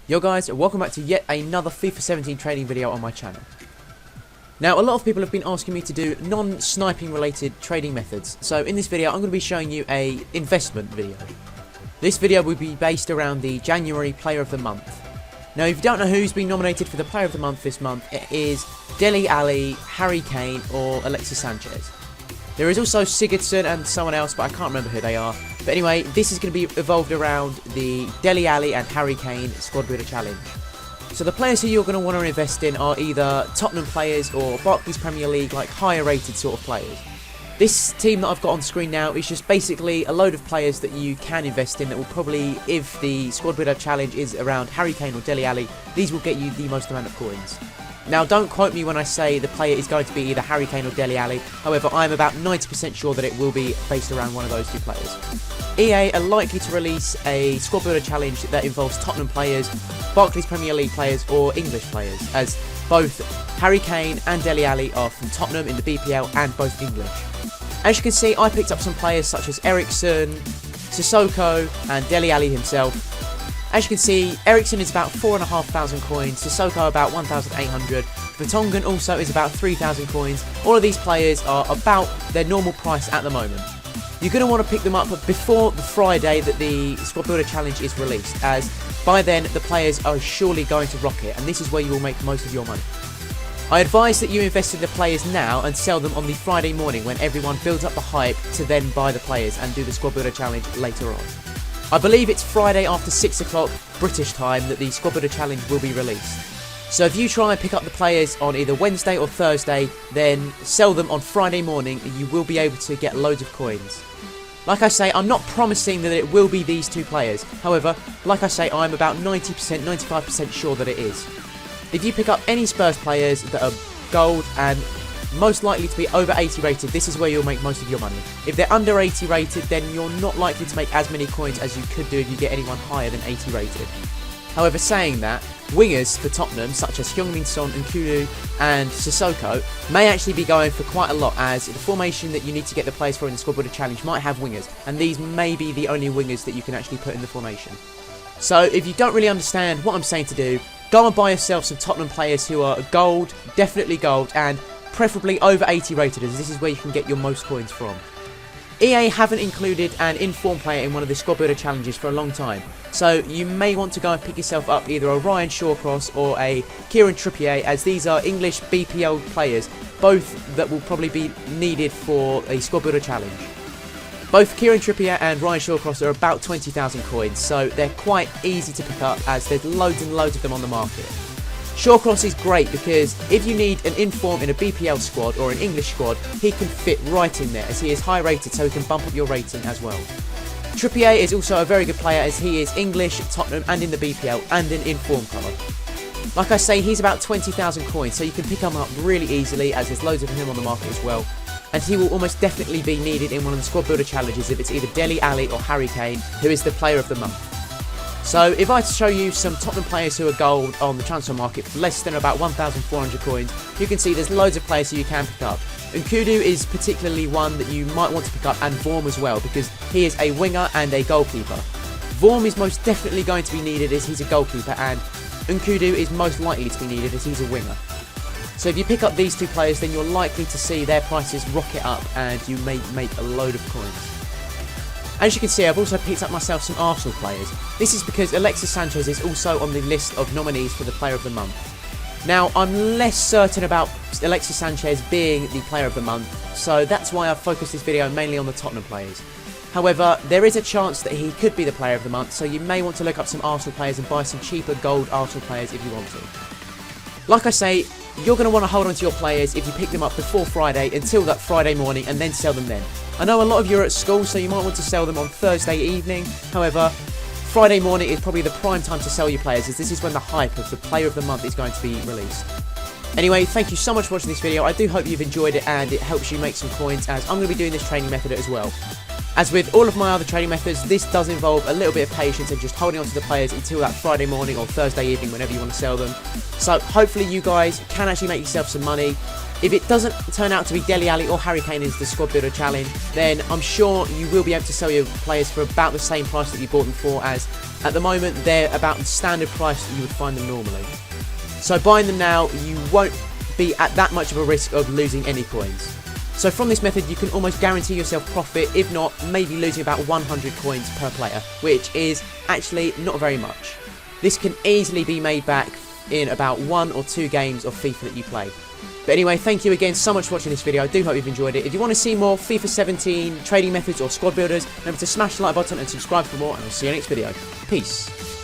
Yo guys, welcome back to yet another FIFA 17 trading video on my channel. Now, a lot of people have been asking me to do non-sniping related trading methods, so in this video I'm going to be showing you a investment video. This video will be based around the January Player of the Month. Now, if you don't know who's been nominated for the Player of the Month this month, it is Dele Alli, Harry Kane or Alexis Sanchez. There is also Sigurdsson and someone else, but I can't remember who they are. But anyway, this is going to be evolved around the Dele Alli and Harry Kane Squad Builder Challenge. So the players who you're going to want to invest in are either Tottenham players or Barclays Premier League, like higher rated sort of players. This team that I've got on screen now is just basically a load of players that you can invest in that will probably, if the Squad Builder Challenge is around Harry Kane or Dele Alli, these will get you the most amount of coins. Now, don't quote me when I say the player is going to be either Harry Kane or Dele Alli. However, I'm about 90% sure that it will be based around one of those two players. EA are likely to release a Squad Builder Challenge that involves Tottenham players, Barclays Premier League players or English players, as both Harry Kane and Dele Alli are from Tottenham in the BPL and both English. As you can see, I picked up some players such as Eriksen, Sissoko and Dele Alli himself. As you can see, Eriksen is about 4,500 coins, Sissoko about 1,800, Vertonghen also is about 3,000 coins. All of these players are about their normal price at the moment. You're going to want to pick them up before the Friday that the Squad Builder Challenge is released, as by then the players are surely going to rocket, and this is where you will make most of your money. I advise that you invest in the players now and sell them on the Friday morning when everyone builds up the hype to then buy the players and do the Squad Builder Challenge later on. I believe it's Friday after 6 o'clock British time that the Squad Builder Challenge will be released. So if you try and pick up the players on either Wednesday or Thursday, then sell them on Friday morning and you will be able to get loads of coins. Like I say, I'm not promising that it will be these two players. However, like I say, I'm about 90%, 95% sure that it is. If you pick up any Spurs players that are gold and most likely to be over 80 rated, this is where you'll make most of your money. If they're under 80 rated, then you're not likely to make as many coins as you could do if you get anyone higher than 80 rated. However, saying that, wingers for Tottenham, such as Heung-min Son, ENQUIRIES and Sissoko, may actually be going for quite a lot, as the formation that you need to get the players for in the Squad Builder Challenge might have wingers, and these may be the only wingers that you can actually put in the formation. So if you don't really understand what I'm saying to do, go and buy yourself some Tottenham players who are gold, definitely gold, and preferably over 80 rated, as this is where you can get your most coins from. EA haven't included an informed player in one of the Squad Builder Challenges for a long time, so you may want to go and pick yourself up either a Ryan Shawcross or a Kieran Trippier, as these are English BPL players, both that will probably be needed for a Squad Builder Challenge. Both Kieran Trippier and Ryan Shawcross are about 20,000 coins, so they're quite easy to pick up as there's loads and loads of them on the market. Shawcross is great because if you need an inform in a BPL squad or an English squad, he can fit right in there, as he is high rated, so he can bump up your rating as well. Trippier is also a very good player, as he is English, Tottenham and in the BPL and an inform card. Like I say, he's about 20,000 coins, so you can pick him up really easily, as there's loads of him on the market as well. And he will almost definitely be needed in one of the Squad Builder Challenges if it's either Dele Alli or Harry Kane, who is the Player of the Month. So if I show you some Tottenham players who are gold on the transfer market for less than about 1,400 coins, you can see there's loads of players who you can pick up. ENQUIRIES is particularly one that you might want to pick up, and Vorm as well, because he is a winger and a goalkeeper. Vorm is most definitely going to be needed as he's a goalkeeper, and ENQUIRIES is most likely to be needed as he's a winger. So if you pick up these two players, then you're likely to see their prices rocket up and you may make a load of coins. As you can see, I've also picked up myself some Arsenal players. This is because Alexis Sanchez is also on the list of nominees for the Player of the Month. Now, I'm less certain about Alexis Sanchez being the Player of the Month, so that's why I've focused this video mainly on the Tottenham players. However, there is a chance that he could be the Player of the Month, so you may want to look up some Arsenal players and buy some cheaper gold Arsenal players if you want to. Like I say, you're going to want to hold on to your players if you pick them up before Friday until that Friday morning and then sell them then. I know a lot of you are at school, so you might want to sell them on Thursday evening. However, Friday morning is probably the prime time to sell your players, as this is when the hype of the Player of the Month is going to be released. Anyway, thank you so much for watching this video. I do hope you've enjoyed it and it helps you make some coins, as I'm going to be doing this training method as well. As with all of my other trading methods, this does involve a little bit of patience and just holding on to the players until that Friday morning or Thursday evening, whenever you want to sell them. So hopefully you guys can actually make yourself some money. If it doesn't turn out to be Dele Alli or Harry Kane as the Squad Builder Challenge, then I'm sure you will be able to sell your players for about the same price that you bought them for, as At the moment, they're about the standard price that you would find them normally. So buying them now, you won't be at that much of a risk of losing any coins. So from this method, you can almost guarantee yourself profit, if not, maybe losing about 100 coins per player, which is actually not very much. This can easily be made back in about 1 or 2 games of FIFA that you play. But anyway, thank you again so much for watching this video. I do hope you've enjoyed it. If you want to see more FIFA 17 trading methods or squad builders, remember to smash the like button and subscribe for more, and I'll see you next video. Peace.